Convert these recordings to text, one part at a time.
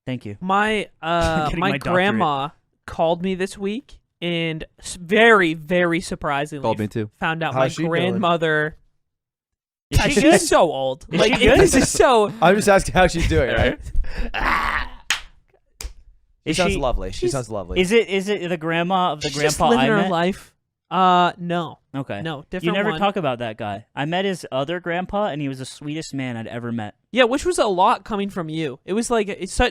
Thank you. My my grandma called me this week and very, very surprisingly Called me too. found out How's she my doing? grandmother. Is she good? She's so old. Is Like she good? this is so. I'm just asking how she's doing, right? She Is sounds she lovely. She she's- sounds lovely. Is it the grandma of the She's just grandpa living I her met? life. No, Okay. no, different. You never one. talk about that guy. I met his other grandpa, and he was the sweetest man I'd ever met. Yeah, which was a lot coming from you. It was like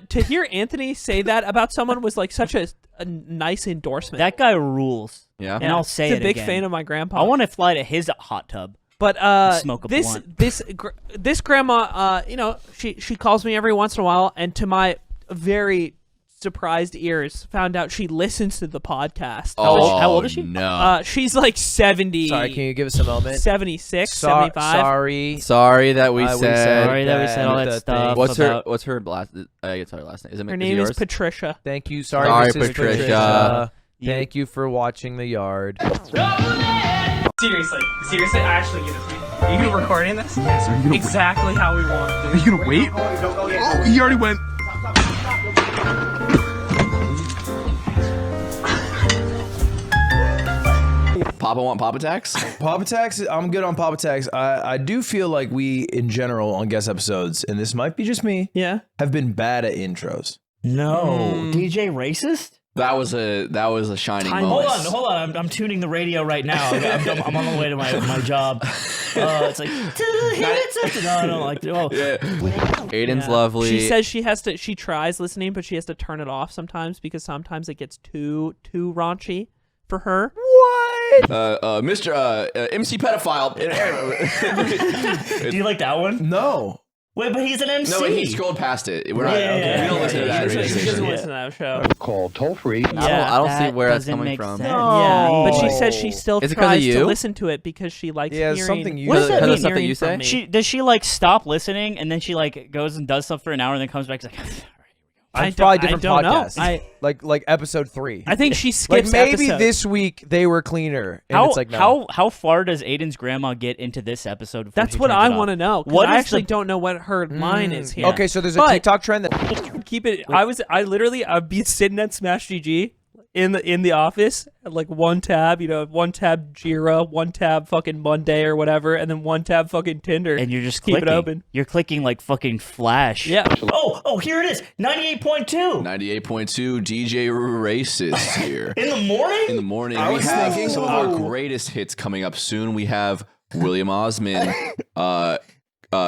to hear Anthony say that about someone was like such a nice endorsement. That guy rules. Yeah. And I'll say He's it a big again. fan of my grandpa. I want to fly to his hot tub. But smoke a this blunt. this grandma, she calls me every once in a while, and to my very surprised ears, found out she listens to the podcast. How old is she? No. She's like 70. Sorry, can you give us a moment? 76, 75. Sorry. Sorry that we We said. Sorry that we said all the that thing. stuff. What's her last? I get her last name. Is it Her is it name is yours? Patricia. Thank you. Sorry, Sorry, Mrs. Patricia. Thank you for watching The Yard. Seriously, I actually get this. Are you recording this? Yes, sir. Exactly how we want. Are you gonna wait? Oh, he already went. Papa want Papa Tax? Pop Attacks, I'm good on Pop Attacks. I do feel like we, in general, on guest episodes, and this might be just me, Yeah. have been bad at intros. No. DJ racist? That was a shining Time- moment. Hold on. I'm tuning the radio right now. I'm on the way to my job. It's like, no, I don't like it. Oh. Yeah. Aiden's Yeah. lovely. She says she tries listening, but she has to turn it off sometimes because sometimes it gets too raunchy for her. What? Mr. MC pedophile. Do you like that one? No. Wait, but he's an MC. No, he scrolled past it. We're not. Yeah. We don't listen to that She radio doesn't station. listen to that show. Call toll free. I don't see that where that's doesn't coming make from. sense. Yeah, but she Oh. says she still Is it 'cause of tries to you? listen to it because she likes Yeah, hearing. something you- What does that Because of mean? stuff that you Hearing from say? me. Does she like stop listening and then she like goes and does stuff for an hour and then comes back and is like, I It's probably don't- I different don't know. podcasts. like episode 3. I think she like skips maybe episodes. this week they were cleaner. And it's like, no. how far does Aiden's grandma get into this episode? Before That's she what turns I it off? want to know. 'Cause What I is actually the- don't know what her line is here. Okay, so there's a But- TikTok trend that Keep it. I'd be sitting at Smash GG in the office, like one tab Jira, one tab fucking Monday or whatever, and then one tab fucking Tinder. And you're just keep clicking. it open. You're clicking like fucking Flash. Yeah. Oh, here it is. 98.2. 98.2 DJ Racist here. In the morning? In the morning, I we was have thinking- some of our greatest hits coming up soon. We have William Osman,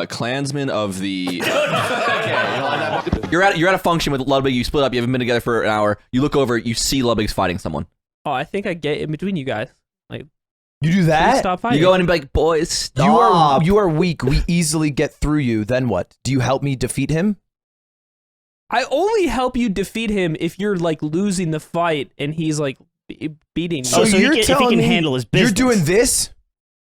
Klansman of the. You're at a function with Ludwig. You split up. You haven't been together for an hour. You look over. You see Ludwig's fighting someone. Oh, I think I get in between you guys. Like, you do please that. stop fighting. You go in and be like, boys, stop. You are weak. We easily get through you. Then what? Do you help me defeat him? I only help you defeat him if you're like losing the fight and he's like beating you. Oh, so you're if he telling can me handle his business. You're doing this?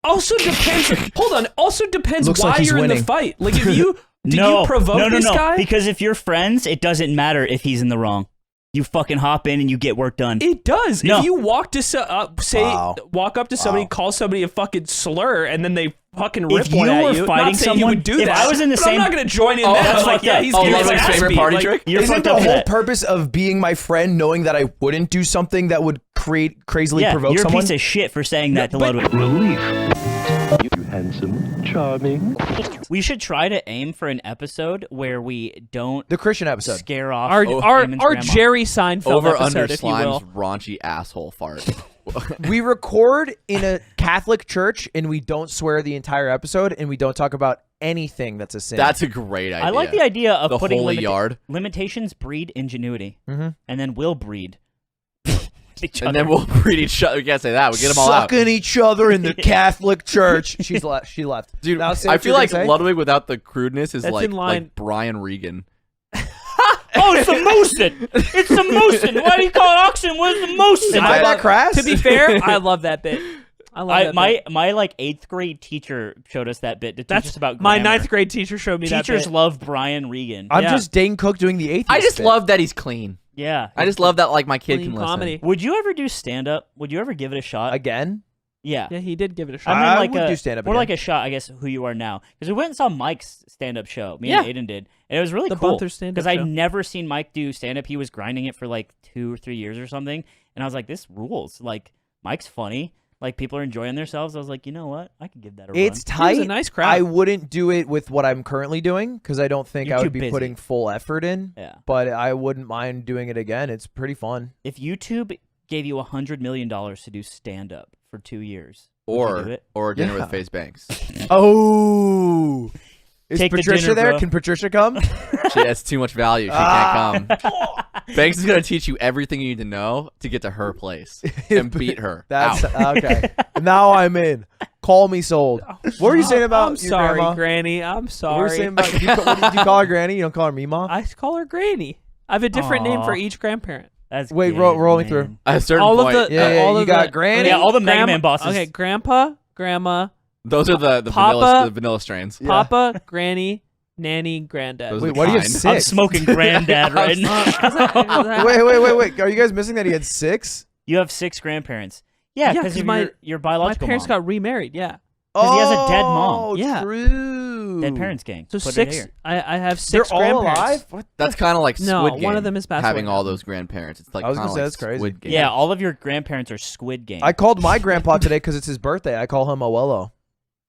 Also depends. Hold on. Also depends Looks why like he's you're in winning. the fight. Like if you do no, you provoke no, this guy? Because if you're friends, it doesn't matter if he's in the wrong. You fucking hop in and you get work done. It does. No. If you walk to walk up to somebody, Wow. call somebody a fucking slur, and then they fucking rip If one you at were you, fighting not saying you someone- would do if that. I was in the but same- I'm not gonna join in Oh, that. that's like, fucked yeah, up. he's Oh, getting his Ludwig's ass favorite beat. party Like, trick? You're Isn't fucked the up for whole that. purpose of being my friend knowing that I wouldn't do something that would crazily Yeah, provoke you're someone? a piece of shit for saying that to Ludwig. Relief. You handsome, charming. We should try to aim for an episode where we don't The Christian episode. scare off Our Aimen's our grandma. Jerry Seinfeld Over episode, under if you Slime's will. raunchy asshole fart. We record in a Catholic church and we don't swear the entire episode and we don't talk about anything that's a sin. That's a great idea. I like the idea of The putting holy yard. limitations breed ingenuity, Mm-hmm. and then we'll breed. Each And other. then we'll breed each other. We can't say that. We get them all out. Sucking each other in the Catholic church. She left. Dude, Now say I what feel you're like gonna say. Ludwig without the crudeness is That's like in line. like Brian Regan. Oh, it's the Moosin! It's the Moosin! Why do you call it oxen? What is the Moosin? Am I that crass? To be fair, I love that bit. I love that bit. my like 8th grade teacher showed us that bit to teach That's us about my grammar. 9th grade teacher showed me that Teachers bit. love Brian Regan. I'm Yeah. just Dane Cook doing the atheist I just bit. love that he's clean. Yeah. I just love that like my kid Clean can comedy. listen. Would you ever do stand up? Would you ever give it a shot? Again? Yeah. Yeah, he did give it a shot. I mean, I like would do stand-up more again. like a shot, I guess, who you are now. Because we went and saw Mike's stand-up show. Me and Aiden did. And it was really The cool. Bunther stand-up Because I'd show. never seen Mike do stand-up. He was grinding it for like 2 or 3 years or something. And I was like, this rules. Like, Mike's funny. Like, people are enjoying themselves. I was like, you know what? I could give that a run. It's tight. It was a nice crowd. I wouldn't do it with what I'm currently doing because I don't think You're I too would be busy. putting full effort in. Yeah. But I wouldn't mind doing it again. It's pretty fun. If YouTube gave you $100 million to do stand-up for 2 years, would you do it? Or dinner Yeah. with Face Banks. Oh, is Take the Patricia dinner, there? bro. Can Patricia come? She has too much value. She can't come. Banks is gonna teach you everything you need to know to get to her place and beat her. That's out. okay. Now I'm in. Call me sold. What were you saying about I'm your sorry, grandma? Granny. I'm What were you sorry. saying about? What did you call her Granny? You don't call her Mima. I call her Granny. I have a different name for Aw. each grandparent. That's Wait, gay, roll me man. through. At a certain All point, of the Yeah, all you of got the, Granny. Yeah, all the Mega Grandma- Man bosses. Okay, Grandpa, Grandma, those are the Papa- vanilla strains. Yeah. Papa, Granny, Nanny, Granddad. Those Wait, are the why do you have kind. six? I'm smoking granddad right now. Wait. Are you guys missing that he had 6? You have 6 grandparents. Yeah, Yeah, because 'cause of my- your My biological parents mom. got remarried. Yeah. 'Cause he has a dead mom. Oh, Yeah. true. Dead parents gang. So Put it 6. here. I have 6 They're all grandparents. alive. What? That's kind of like No, Squid Game. one of them is passed having away. all those grandparents. It's like I was kinda gonna say, like that's crazy. Squid Game. Yeah, all of your grandparents are Squid Game. I called my grandpa today because it's his birthday. I call him Abuelo.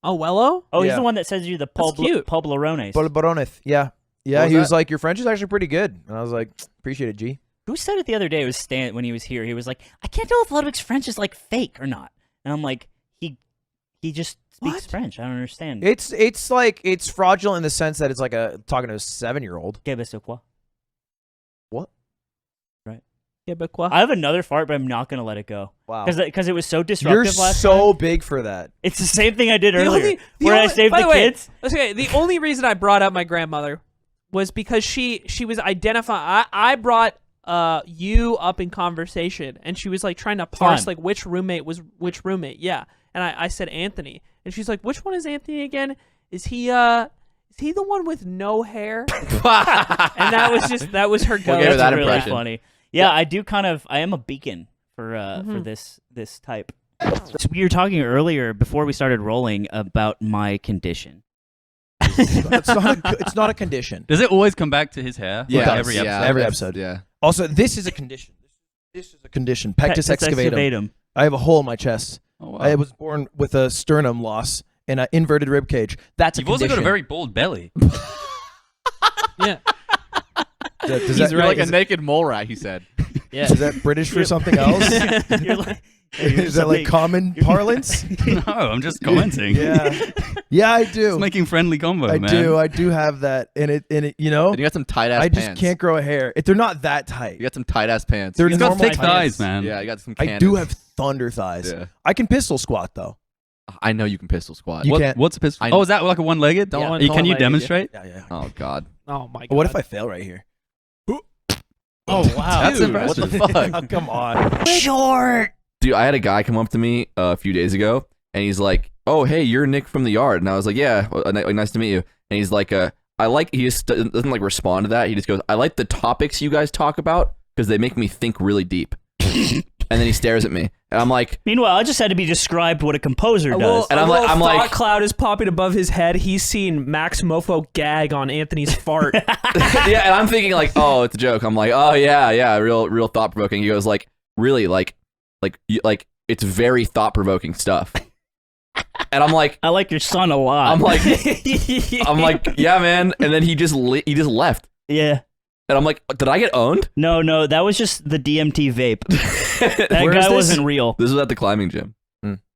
Oh, Wello? Oh, he's Yeah. the one that says you the That's cute. Poblarones. Baroneth. Yeah. Yeah. What was He was that? like, your French is actually pretty good. And I was like, appreciate it, G. Who said it the other day? It was Stan when he was here. He was like, I can't tell if Ludwig's French is like fake or not. And I'm like, he just speaks What? French. I don't understand. It's like, it's fraudulent in the sense that it's like talking to a 7-year-old. Québécois. quoi? What? Québécois. I have another fart, but I'm not gonna let it go Wow. because it was so You're disruptive last so time. big for that. It's the same thing I did The earlier, only- the where I only- saved by the the way, kids. Okay, the only reason I brought up my grandmother was because she was identifying. I brought you up in conversation, and she was like trying to parse Fun. like which roommate was which roommate. Yeah, and I said Anthony, and she's like, which one is Anthony again? Is he the one with no hair? And that was her go. We'll give her That's that really impression. funny. Yeah, I do I am a beacon for this type. So we were talking earlier before we started rolling about my condition. It's not a condition. Does it always come back to his hair? Yeah, Like every episode. Every episode. Yeah. Also, this is a condition. This is a condition. Pectus excavatum. excavatum. I have a hole in my chest. Oh, wow. I was born with a sternum loss and an inverted rib cage. That's a You've also got a condition. very bald belly. Yeah, Does He's that, You're like a is, naked mole rat, he said. yeah. is that British for something else? You're like, you're Is that like something- common parlance? No, I'm just commenting. Yeah. Yeah, I Just do. making friendly convo, I man. do. I do have that. And it you know, And you got some tight ass I pants. just can't grow a hair. They're not that tight. You got some tight ass pants. They're He's got normal thick pants. thighs, man. Yeah, you got some I cannons. do have thunder thighs. Yeah. I can pistol squat though. I know you can pistol squat. You What, can't- what's a pistol? I- Oh, is that like a one-legged? Don't Yeah. want- Can don't you want- demonstrate? Yeah. Oh god. Oh my god. What if I fail right here? Oh wow, That's dude. impressive. What the fuck? Oh, come on. Short. Dude, I had a guy come up to me a few days ago, and he's like, "Oh, hey, you're Nick from the Yard," and I was like, "Yeah, nice to meet you." And he's like, he just doesn't like respond to that. He just goes, "I like the topics you guys talk about because they make me think really deep." And then he stares at me, and I'm like, Meanwhile, I just had to be described what a composer does. Well, And I'm a like- little I'm thought like- cloud is popping above his head. He's seen Max Mofo gag on Anthony's fart. yeah, and I'm thinking like, oh, it's a joke. I'm like, oh yeah, real thought provoking. He goes like, really, like it's very thought provoking stuff. And I'm like, I like your son a lot. I'm like, yeah, man. And then he just left. yeah. And I'm like, did I get owned? No, that was just the DMT vape. That Where is guy this? wasn't real. This was at the climbing gym.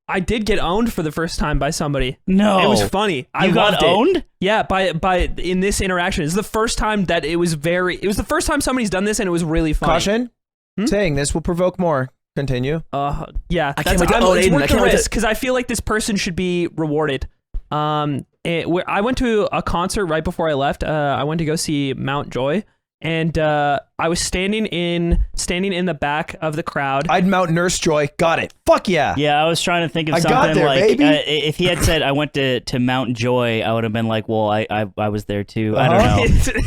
I did get owned for the first time by somebody. No, It was funny. I You got loved it. owned? Yeah, by in this interaction. It's the first time that it was the first time somebody's done this and it was really funny. Caution. Saying this will provoke more. Continue. Yeah, I can't wait to own it's Aiden. I worth the can't wait to- risk because I feel like this person should be rewarded. I went to a concert right before I left. I went to go see Mount Joy, and I was standing in the back of the crowd. I'd mount Nurse Joy. Got it. Fuck yeah. Yeah, I was trying to think of I got something there, like baby. If he had said I went to Mount Joy, I would have been like, well, I was there too. I don't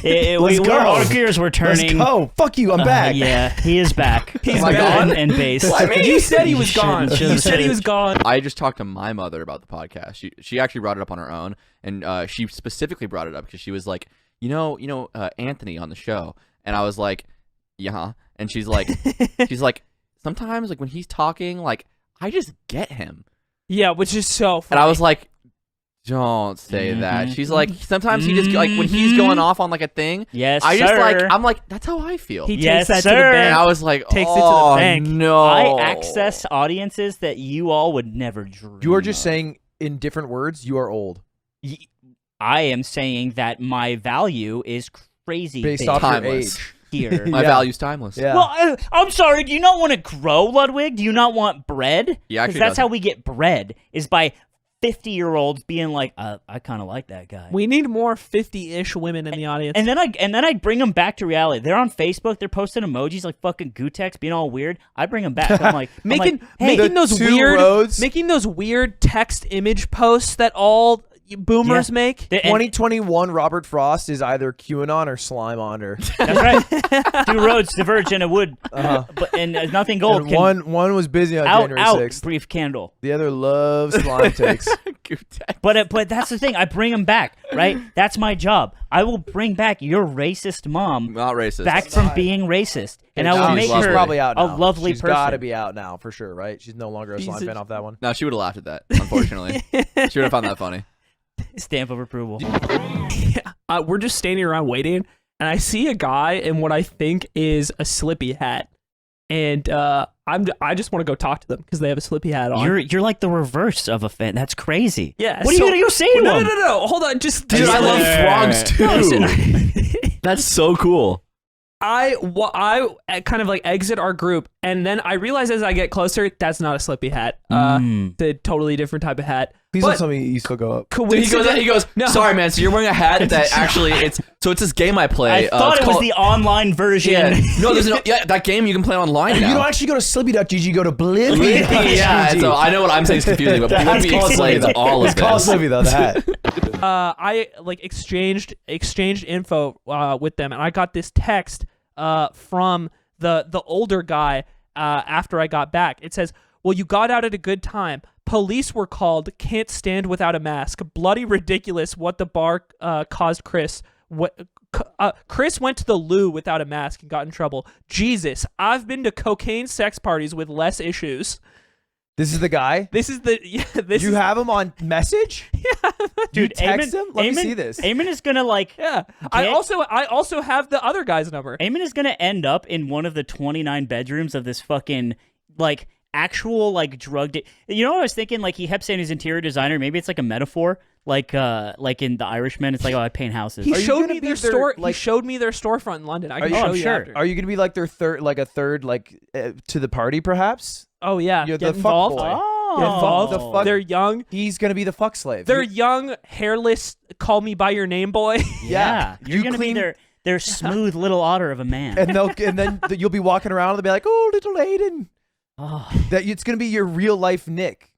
know. Let's go. Our gears were turning. Let's go. Fuck you. I'm back. Yeah, he is back. He's Gone back. and based. You said he was gone. Shouldn't You have said he it. was gone. I just talked to my mother about the podcast. She actually brought it up on her own, and she specifically brought it up because she was like, Anthony on the show, and I was like, yeah, and she's like, sometimes like when he's talking, like I just get him, Yeah, which is so funny. and I was like, don't say that. She's like, sometimes he just like when he's going off on like a thing, Yes, I just sir. like I'm like that's how I feel. he Yes, takes that to the sir. And bank. I was like, Takes it to the oh, bank. no. I access audiences that you all would never dream. You are just of. saying in different words, you are old. I am saying that my value is crazy Based big off your Timeless. age. here. My Yeah. value's timeless. Yeah. Well, I'm sorry. Do you not want to grow, Ludwig? Do you not want bread? He actually that's doesn't. how we get bread. Is by 50-year-olds being like, I kind of like that guy. We need more 50-ish women in the audience. And then I bring them back to reality. They're on Facebook. They're posting emojis like fucking Gutex, being all weird. I bring them back. I'm like, making hey, making those two weird roads. making those weird text image posts that all boomers Yeah. make. and- 2021 Robert Frost is either QAnon or Slime Onder. That's right. 2 roads diverge in a wood, and nothing gold And can one was busy on out January 6th. brief candle. The other loves slime takes. But that's the thing. I bring them back, right? That's my job. I will bring back your racist mom Not racist. back from being racist, and I will She's make lovely. her She's probably out a now. lovely She's person. got to be out now for sure, right? She's no longer a She's slime a- fan off that one. No, she would have laughed at that. Unfortunately, she would have found that funny. Stamp of approval. We're just standing around waiting, and I see a guy in what I think is a Slippy hat, and I just want to go talk to them because they have a Slippy hat on. You're like the reverse of a fan. That's crazy. Yeah. What are you gonna go say to No, him? no. Hold on. Just Dude, I love Sir. frogs too. Listen. That's so cool. I kind of like exit our group, and then I realize as I get closer, that's not a Slippy hat. It's a totally different type of hat. Please But don't tell me you still go up. Dude, he goes, No. sorry, man. So you're wearing a hat that actually it's this game I play. I thought it's it was called- the online version. Yeah. No, there's that game you can play online now. You don't actually go to slippy.gg, you go to blippi.gg. Yeah, so I know what I'm saying is confusing, but That's Blippi called explains Slippy. all of It's called this. Slippy though, the hat. I like exchanged info with them, and I got this text from the older guy after I got back. It says, "Well, you got out at a good time. Police were called. Can't stand without a mask. Bloody ridiculous. What the bar caused Chris. Chris went to the loo without a mask and got in trouble. Jesus, I've been to cocaine sex parties with less issues." This is the guy? This is the You have him on message? Dude, You text him? Let me Aimen- see this. Aimen is gonna yeah. I also have the other guy's number. Aimen is gonna end up in one of the 29 bedrooms of this fucking like actual like drug. You know what I was thinking? Like he kept saying he's interior designer. Maybe it's like a metaphor. Like in The Irishman, it's like, oh, I paint houses. He Are you showed gonna me be their their, store. like- He showed me their storefront in London. I can you- show I'm you sure. after. Are you going to be like their third, to the party perhaps? Oh yeah, You're get the fuck involved. boy. Oh, Get involved. The fuck- They're young. He's going to be the fuck slave. They're young, hairless. Call me by your name, boy. yeah. You're You gonna clean- be their smooth little otter of a man. and then you'll be walking around and they'll be like, "Oh, little Aiden." Oh. That it's going to be your real life Nick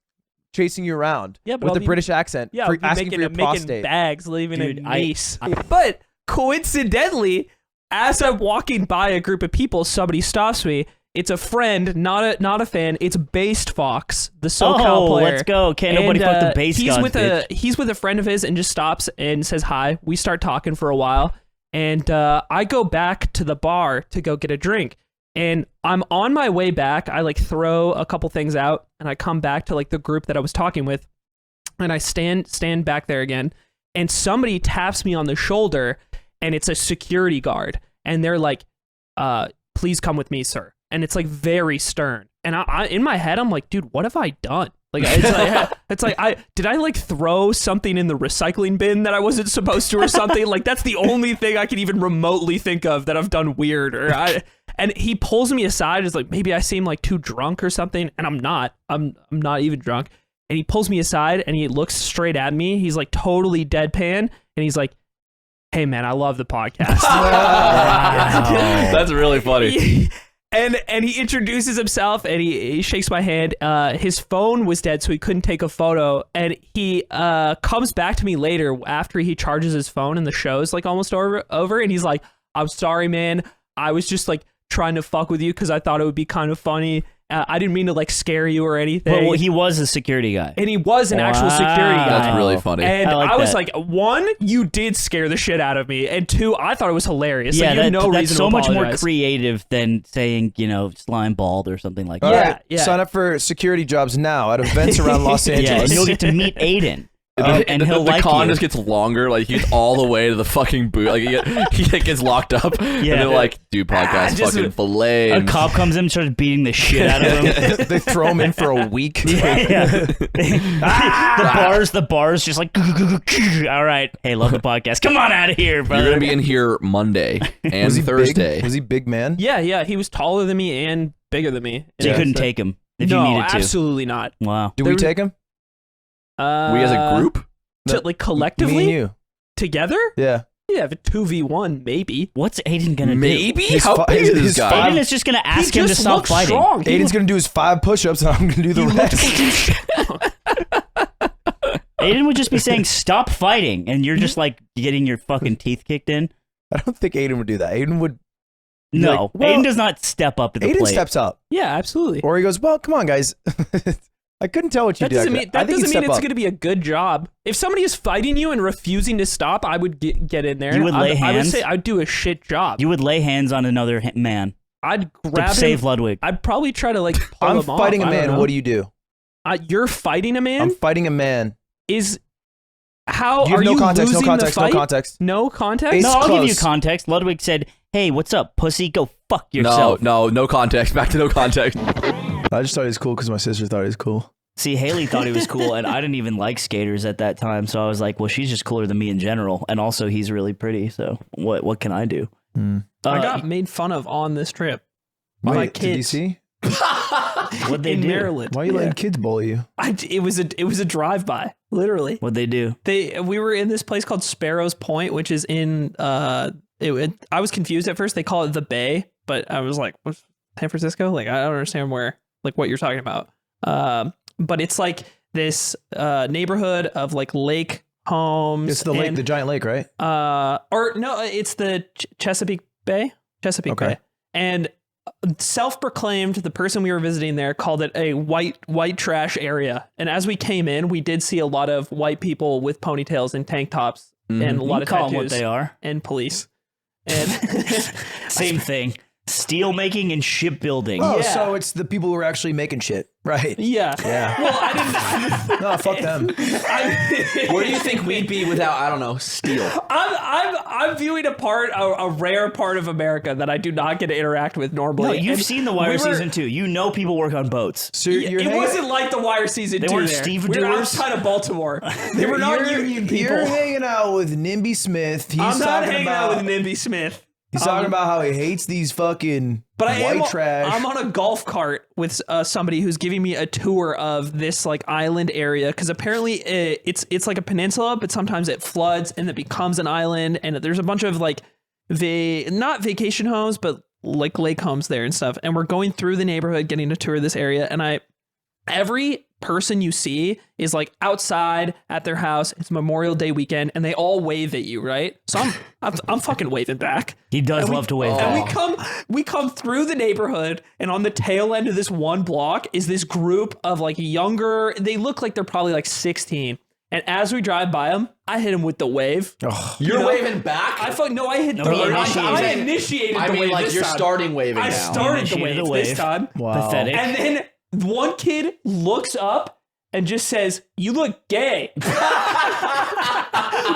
chasing you around Yeah, but with I'll a be- British accent Yeah, for I'll be asking for your making prostate. bags, leaving Dude, in I- Nice. But coincidentally, as I'm walking by a group of people, somebody stops me. It's a friend, not a fan. It's Based Fox, the SoCal player. Let's go. Can't nobody fuck the bass he's gods, with bitch. he's with a friend of his and just stops and says hi. We start talking for a while, and I go back to the bar to go get a drink. And I'm on my way back. I like throw a couple things out, and I come back to like the group that I was talking with, and I stand back there again, and somebody taps me on the shoulder, and it's a security guard, and they're like, "Please come with me, sir." And it's like very stern. And I in my head, I'm like, dude, what have I done? Like, it's like did I like throw something in the recycling bin that I wasn't supposed to or something? Like that's the only thing I can even remotely think of that I've done weird. And he pulls me aside. Is like, maybe I seem like too drunk or something, and I'm not. I'm not even drunk. And he pulls me aside and he looks straight at me. He's like totally deadpan, and he's like, hey man, I love the podcast. That's really funny. And he introduces himself and he shakes my hand. His phone was dead, so he couldn't take a photo. And he comes back to me later after he charges his phone and the show's like almost over. And he's like, I'm sorry, man. I was just like trying to fuck with you because I thought it would be kind of funny. I didn't mean to like scare you or anything. Well, he was a security guy. And he was an actual security guy. That's really funny. And I I was like like, one, you did scare the shit out of me. And two, I thought it was hilarious. Like, you have no that's reason so to much more apologize. creative than saying, slime bald or something like All that. right, yeah. sign up for security jobs now at events around Los Yeah, Angeles. and you'll get to meet Aiden. And he'll the like con you. just gets longer. Like he gets all the way to the fucking boot. Like he gets locked up. And they're like, dude, podcast just fucking fillet. A cop comes in and starts beating the shit out of him. They throw him in for a week. Yeah. the bars just like, all right, hey, love the podcast. Come on out of here, brother. You're gonna be in here Monday and Was he Thursday. Big? Was he big man? Yeah. He was taller than me and bigger than me. So you Yeah. couldn't take him if no, you needed to. absolutely not. Wow. Do we take him? We as a group? Like collectively? Me and you. Together? Yeah. Yeah, if a 2v1, maybe. What's Aiden gonna Maybe? His How fi- big is his this guy? do? five- Aiden is just gonna ask he him to just stop looks fighting. strong. Aiden's going to do his 5 push-ups and I'm going to do the rest. Aiden would just be saying, stop fighting, and you're just like getting your fucking teeth kicked in. I don't think Aiden would do that. Aiden would. No, Like, well, Aiden does not step up to the Aiden plate. steps up. Yeah, absolutely. Or he goes, well, come on, guys. I couldn't tell what you That did. doesn't mean, I that think doesn't he'd mean step it's up. going to be a good job. If somebody is fighting you and refusing to stop, I would get in there. You would lay I would hands? say I'd do a shit job. You would lay hands on another man I'd to grab save him. Ludwig. I'd probably try to like pull I'm him off. fighting a I don't man. know. What do you do? You're fighting a man? I'm fighting a man. Is how You have are no you context, no losing context, the no fight? context. No context? It's No, I'll give you close. context. Ludwig said, hey, what's up, pussy? Go fuck yourself. No context. Back to no context. I just thought he was cool because my sister thought he was cool. See, Haley thought he was cool, and I didn't even like skaters at that time, so I was like, well, she's just cooler than me in general, and also he's really pretty, so what can I do? I got made fun of on this trip. By Wait, to kids DC? What'd they in do? Maryland. Why are you letting kids bully you? It was a drive-by, literally. What'd they do? We were in this place called Sparrows Point, which is in I was confused at first. They call it the Bay, but I was like, what's San Francisco? Like, I don't understand what you're talking about. But it's like this neighborhood of like lake homes. It's the lake, the giant lake, right? Or no, it's the Chesapeake Bay. Okay. Bay. And self-proclaimed, the person we were visiting there called it a white trash area. And as we came in, we did see a lot of white people with ponytails and tank tops and a lot You of call tattoos them what they are. and police. And Same thing. Steel making and shipbuilding. Oh, Yeah. so it's the people who are actually making shit, right? yeah. Yeah. Well, I didn't. No, fuck them. Where do you think we'd be without, I don't know, steel? I'm viewing a rare part of America that I do not get to interact with normally. No, you've And seen The Wire we were- season 2. You know people work on boats. So you're It hanging- wasn't like The Wire season They 2 weren't there. stevedores? We're outside of Baltimore. They were not union people. You're hanging out with Nimby Smith. He's I'm not talking hanging about, out with Nimby Smith. He's talking about how he hates these fucking But I white am. trash. I'm on a golf cart with somebody who's giving me a tour of this like island area because apparently it's like a peninsula, but sometimes it floods and it becomes an island, and there's a bunch of like not vacation homes, but like lake homes there and stuff. And we're going through the neighborhood, getting a tour of this area, and every person you see is like outside at their house. It's Memorial Day weekend, and they all wave at you, right? So I'm fucking waving back. He does And love to wave. And we come through the neighborhood, and on the tail end of this one block is this group of like younger. They look like they're probably like 16. And as we drive by them, I hit him with the wave. You're waving back? I hit No, the he wave. initiated I it. initiated I the mean, wave like, this you're time. starting waving I now. started the Initiated wave the this wave. time. Wow. Pathetic. And then one kid looks up and just says, "You look gay."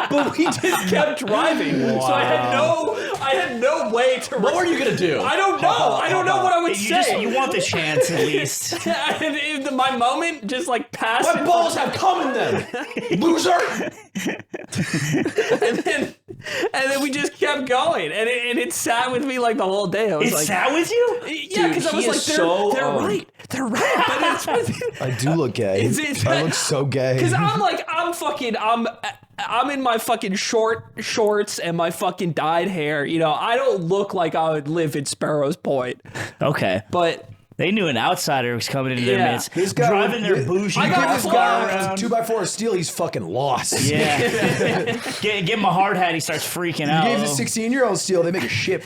But we just kept driving. So I had no way to. What were you going to do? I don't know. I don't know what I would say. You want the chance at least. And my moment just like passed. What balls have come in them? Loser! and then we just kept going, and it sat with me like the whole day. I was It like, sat with you? yeah, because I he was like, is they're so, right, but it's I do look gay. It's- I look so gay. because I'm I'm in my fucking short shorts and my fucking dyed hair. You know, I don't look like I would live in Sparrow's Point. Okay. But They knew an outsider was coming into their Yeah. midst, He's got- driving their bougie I got car this guy around. 2x4 steel, he's fucking lost. Yeah. Give him a hard hat, he starts freaking out. You gave the 16-year-old steel, they make a ship.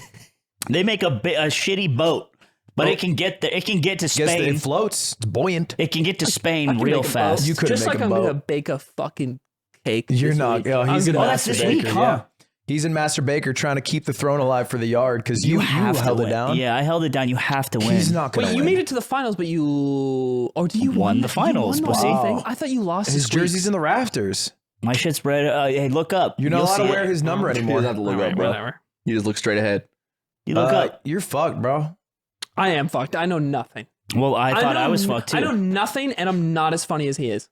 They make a shitty boat, but it can get there. It can get to Guess Spain. it floats. It's buoyant. It can get to I Spain can real make a fast. boat. You couldn't Just make like a I'm boat. gonna bake a fucking cake. You're this not. week. Yo, he's in Oh, that's Master this week, Baker. huh? Yeah. He's in Master Baker trying to keep the throne alive for the yard because you have held to it win. down. Yeah, I held it down. You have to win. He's not going to Wait, win. you made it to the finals, but you... Oh, did you Won win the finals, You won the pussy. whole thing? I thought you lost His this week. jersey's in the rafters. My shit's red. Hey, look up. You're not You'll allowed to see wear it. his number He anymore. doesn't have to look All up, right, bro. whatever. You just look straight ahead. You look up. You're fucked, bro. I am fucked. I know nothing. Well, I thought know I was n- fucked too. I know nothing, and I'm not as funny as he is.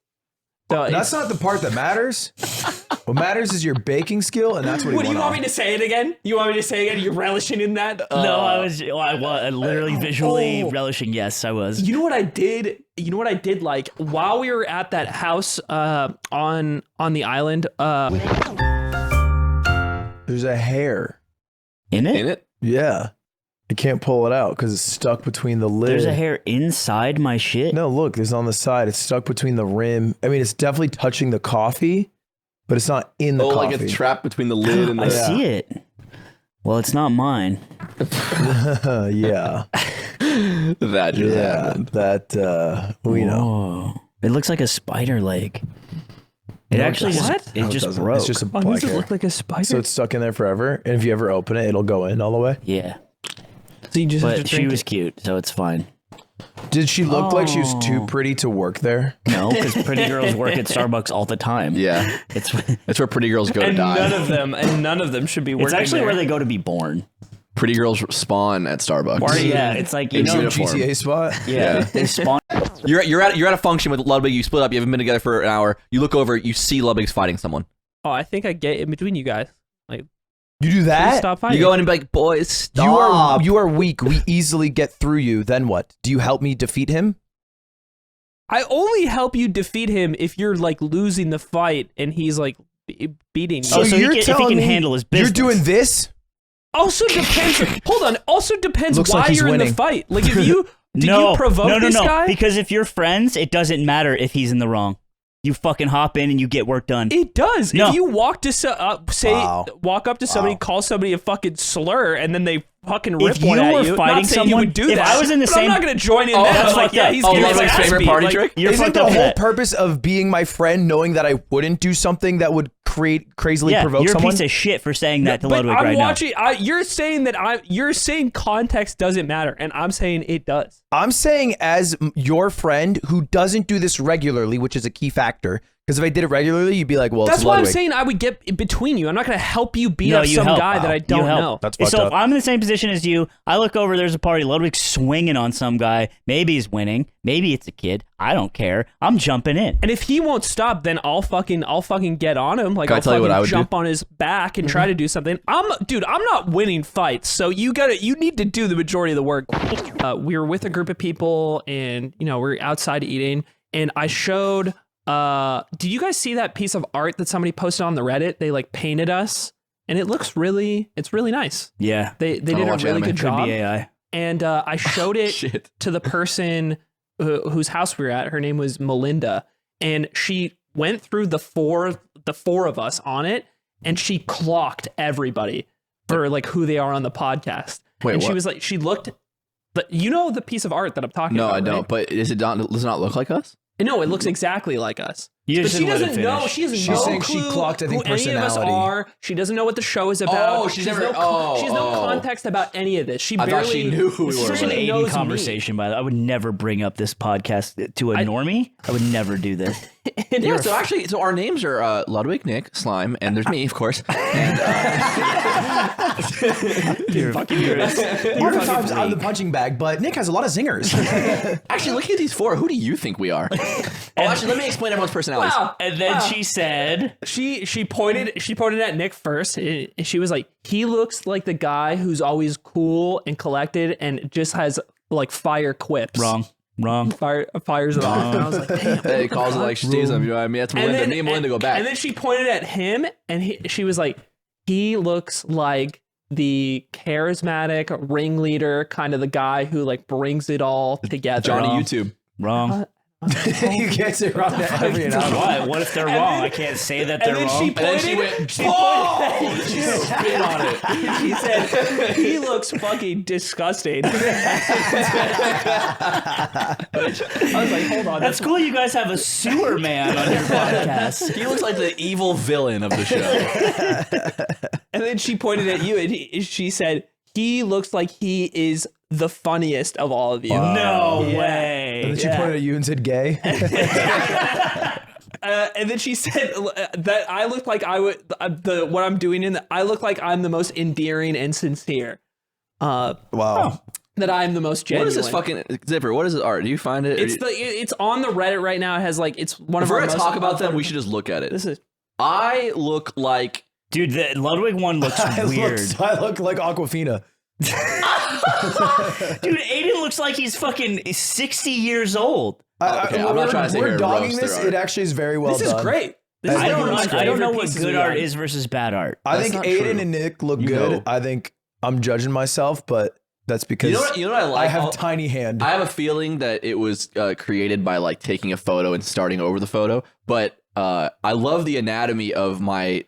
So That's not the part that matters. What matters is your baking skill, and that's what he What, do you won want off. me to say it again? You want me to say it again? You're relishing in that? No, I was literally visually Oh. relishing. Yes, I was. You know what I did? You know what I did? Like while we were at that house on the island. There's a hair. In it? Ain't it? Yeah. I can't pull it out because it's stuck between the lid. There's a hair inside my shit. No, look, there's on the side. It's stuck between the rim. I mean, it's definitely touching the coffee, but it's not in the Oh, coffee. like it's trapped between the lid and the. I see it. Well, it's not mine. Yeah. That just Yeah. happened. That, we know. Oh, it looks like a spider leg. It No, it actually doesn't. just No, it just doesn't. broke. It's just a Why black does it hair. look like a spider? So it's stuck in there forever. And if you ever open it, it'll go in all the way. Yeah, So you just have but to she drink was it. cute, so it's fine. Did she look like she was too Oh. pretty to work there? No, because pretty girls work at Starbucks all the time. Yeah, It's that's where pretty girls go to And die. none of them should be working it's actually there. where they go to be born. Pretty girls spawn at Starbucks. Yeah, it's like you In know. uniform. GTA spot? Yeah, Yeah. they spawn. You're at a function with Ludwig. You split up. You haven't been together for an hour. You look over. You see Ludwig's fighting someone. Oh, I think I get in between you guys. Like, You do please that? stop fighting. You go in and be like, boys, stop. You are weak. We easily get through you. Then what? Do you help me defeat him? I only help you defeat him if you're like losing the fight and he's like beating you. So he you're can- if he telling can me handle his You're business. doing this? Also depends. Hold on. Also depends Looks why like he's you're in winning. the fight. Like if you did no, you provoke no, this guy? Because if you're friends, it doesn't matter if he's in the wrong. You fucking hop in and you get work done. It does. No. If you walk to Wow. walk up to somebody, Wow. call somebody a fucking slur, and then they fucking rip If one you at were you, fighting not saying you someone- would do if that. I was in the but same- I'm not gonna join in. Oh, that. that's Like, fucked yeah, up. he's Oh, getting that's his like ass favorite beat. party Like, trick? You're Isn't fucked the up for whole that. purpose of being my friend knowing that I wouldn't do something that would crazily Yeah, provoke you're a someone? piece of shit for saying that to But Ludwig I'm right watching. You're saying you're saying context doesn't matter, and I'm saying it does. I'm saying as your friend who doesn't do this regularly, which is a key factor. Because if I did it regularly, you'd be like, well, That's it's why I'm Ludwig. saying I would get in between you. I'm not going to help you beat No, up you some help. guy that I You don't help. know. That's now. fucked So up. if I'm in the same position as you, I look over, there's a party, Ludwig's swinging on some guy. Maybe he's winning. Maybe it's a kid. I don't care. I'm jumping in. And if he won't stop, then I'll fucking get on him. Like Can I I'll tell you what I fucking would jump on his back and try to do something. I'm not winning fights, so you need to do the majority of the work. We were with a group of people, and we're outside eating, and I showed. Did you guys see that piece of art that somebody posted on the Reddit? They like painted us, and it's really nice. Yeah. They did a watch really anime. good Could job. be AI. And I showed it Shit. to the person whose house we were at. Her name was Melinda, and she went through the four of us on it, and she clocked everybody for like who they are on the podcast. Wait, and she what? was like, she looked. But you know the piece of art that I'm talking No, about? I don't. right? But does it not look like us? No, it looks exactly like us. You But just she didn't let it doesn't know. finish. She has She's no saying she clue clocked, I think, who any of us personality. are. She doesn't know what the show is about. Oh, she's never- oh, she has no oh. context about any of this. She I barely thought she knew who we This were. is such an barely 80 knows me. conversation, by the way. I would never bring up this podcast to a normie. I would never do this. Yeah, so our names are Ludwig, Nick, Slime, and there's me, of course. And You're fucking Oftentimes I'm the punching bag, but Nick has a lot of zingers. actually, look at these four. Who do you think we are? Actually, let me explain everyone's personalities. Wow. And then she said, She pointed at Nick first. And she was like, he looks like the guy who's always cool and collected and just has like fire quips. wrong. Wrong. Fires it off. And I was like, damn. Hey, he calls it like she sees him. You know what I mean? That's Melinda. Me and Melinda go back. And then she pointed at him, and she was like, he looks like the charismatic ringleader, kind of the guy who like brings it all together. Johnny YouTube. Wrong. You can't say wrong every now. What? What if they're wrong? I can't say that they're And then wrong. she pointed. She spit on it. She said, "He looks fucking disgusting." I was like, "Hold on." That's cool. You guys have a sewer man on your podcast. He looks like the evil villain of the show. And then she pointed at you, and she said, "He looks like he is the funniest of all of you." No Yeah. way. And then she pointed at you and said gay. And then she said that I look like I would what I'm doing I look like I'm the most endearing and sincere. Wow. That I am the most genuine. What is this fucking Zipper? What is it, Art? Do you find it? It's on the Reddit right now. It has like it's one If of we're our gonna most talk about that, we should just look at it. This is I look like Dude, the Ludwig one looks weird. I look like Aquafina. Dude, Aiden looks like he's fucking 60 years old. Okay, I'm not trying to sit here We're and dogging roast this. their art. It actually is very well this done. is great. This I is don't one of my know- I don't know favorite what pieces good of art is versus bad art. I That's think not Aiden true. and Nick look You good. know. I think I'm judging myself, but that's because you know what I like. I have tiny hand. I have a feeling that it was created by like taking a photo and starting over the photo. But I love the anatomy of my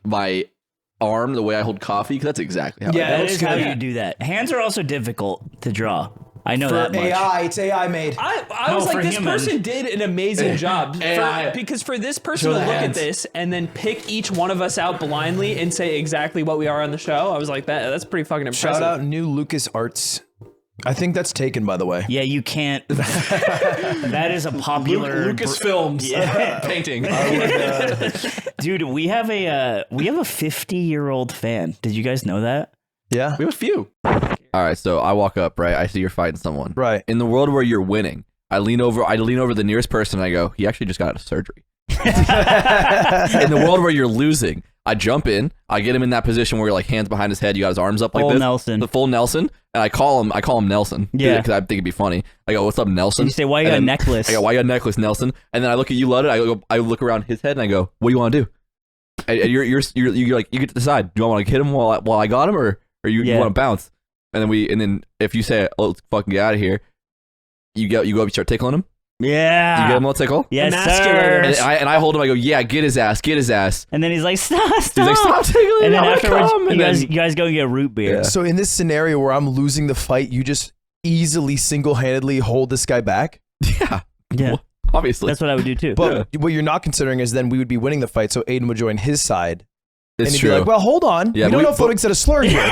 arm, the way I hold coffee, because that's exactly how. Yeah, I That do. looks is how good. you do that. Hands are also difficult to draw. I know For that much. AI, it's AI made. I No, was for like, this humans. person did an amazing job. AI. Because for this person Show to the look hands. at this and then pick each one of us out blindly and say exactly what we are on the show, I was like, that's pretty fucking impressive. Shout out New Lucas Arts. I think that's taken, by the way. Yeah, you can't. That is a popular Lucasfilms Yeah. painting. Dude, we have a 50-year-old fan. Did you guys know that? Yeah. We have a few. All right, so I walk up, right? I see you're fighting someone. Right. In the world where you're winning, I lean over the nearest person and I go, he actually just got out of surgery. In the world where you're losing, I jump in, I get him in that position where you're like hands behind his head, you got his arms up like Full this. Nelson. The full Nelson. And I call him Nelson. Yeah. Because I think it'd be funny. I go, what's up, Nelson? And you say, why you got a And then necklace? I go, why you got a necklace, Nelson? And then I look at you, Ludwig. I look around his head and I go, what do you want to do? And you're like, you get to decide. Do you want to hit him while I got him, or you want to bounce? And then if you say, oh, let's fucking get out of here, you go up, you start tickling him. Yeah. You get him all tickle. Yes, Emasculator. sir. And I hold him. I go, yeah, get his ass. And then he's like, stop. He's like, stop tickling. And then I wanna afterwards, come. you And then- guys go and get root beer. Yeah. So in this scenario where I'm losing the fight, you just easily single-handedly hold this guy back. yeah, Yeah. Well, obviously. That's what I would do too. But what you're not considering is then we would be winning the fight, so Aiden would join his side. It's and he'd true. be like, well, hold on. Yeah, we don't we- know if Ludwig said a slur here.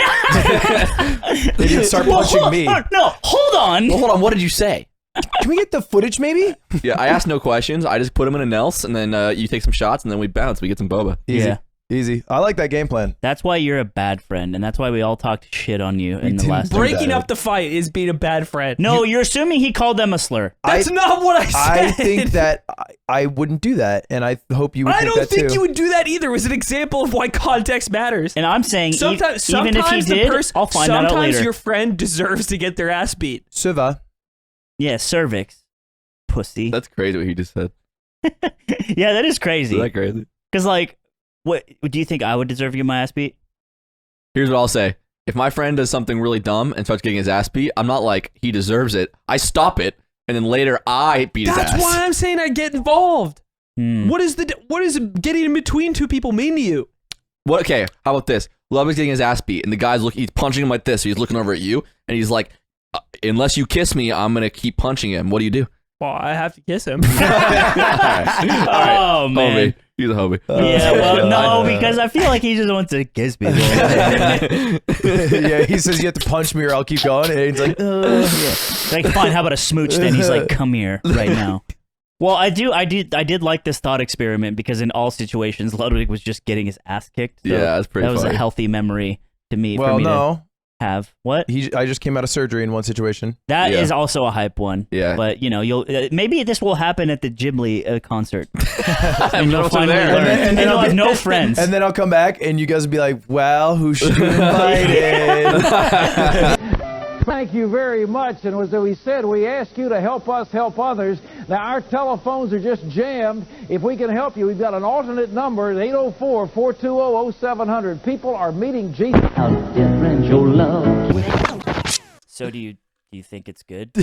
Then he'd start punching me. No, hold on. Well, hold on. What did you say? Can we get the footage, maybe? Yeah, I asked no questions. I just put him in a Nels, and then you take some shots, and then we bounce. We get some boba. Easy. Yeah. Easy. I like that game plan. That's why you're a bad friend, and that's why we all talked shit on you in the didn't last. break- Breaking that. up the fight is being a bad friend. No, you're assuming he called them a slur. That's not what I said. I think that I wouldn't do that, and I hope you would I think don't that think too. you would do that either. It was an example of why context matters. And I'm saying, Sometimes even if he the did, person, I'll find that out sometimes later. your friend deserves to get their ass beat. Suva. Yeah, cervix, pussy. That's crazy what he just said. Yeah, that is Is crazy. that crazy? Because like, what do you think I would deserve to get my ass beat? Here's what I'll say. If my friend does something really dumb and starts getting his ass beat, I'm not like, he deserves it. I stop it, and then later I beat his That's ass. why I'm saying I get involved. Hmm. What is getting in between two people mean to you? What? Okay, how about this? Ludwig's getting his ass beat, and the guy's he's punching him like this. So he's looking over at you, and he's like, unless you kiss me, I'm going to keep punching him. What do you do? Well, I have to kiss him. All right. Oh man. Homie. He's a homie. Yeah, well, God. no, because I feel like he just wants to kiss people. Yeah, he says you have to punch me or I'll keep going. And Aiden's like, Like, fine, how about a smooch then? He's like, come here right now. Well, I did like this thought experiment because in all situations, Ludwig was just getting his ass kicked. So Yeah, that's pretty that was funny. a healthy memory to me. for well, me to no. have. What? I just came out of surgery in one situation. That Yeah. is also a hype one. Yeah. But, you'll maybe this will happen at the Ghibli concert. And you'll what's in finally there. learn. And then you'll I'll have be- no friends. And then I'll come back and you guys will be like, well, who should you invited? Thank you very much. And as we said, we ask you to help us help others. Now, our telephones are just jammed. If we can help you, we've got an alternate number, 804-420-0700. People are meeting Jesus. How different your love. So do you think it's good?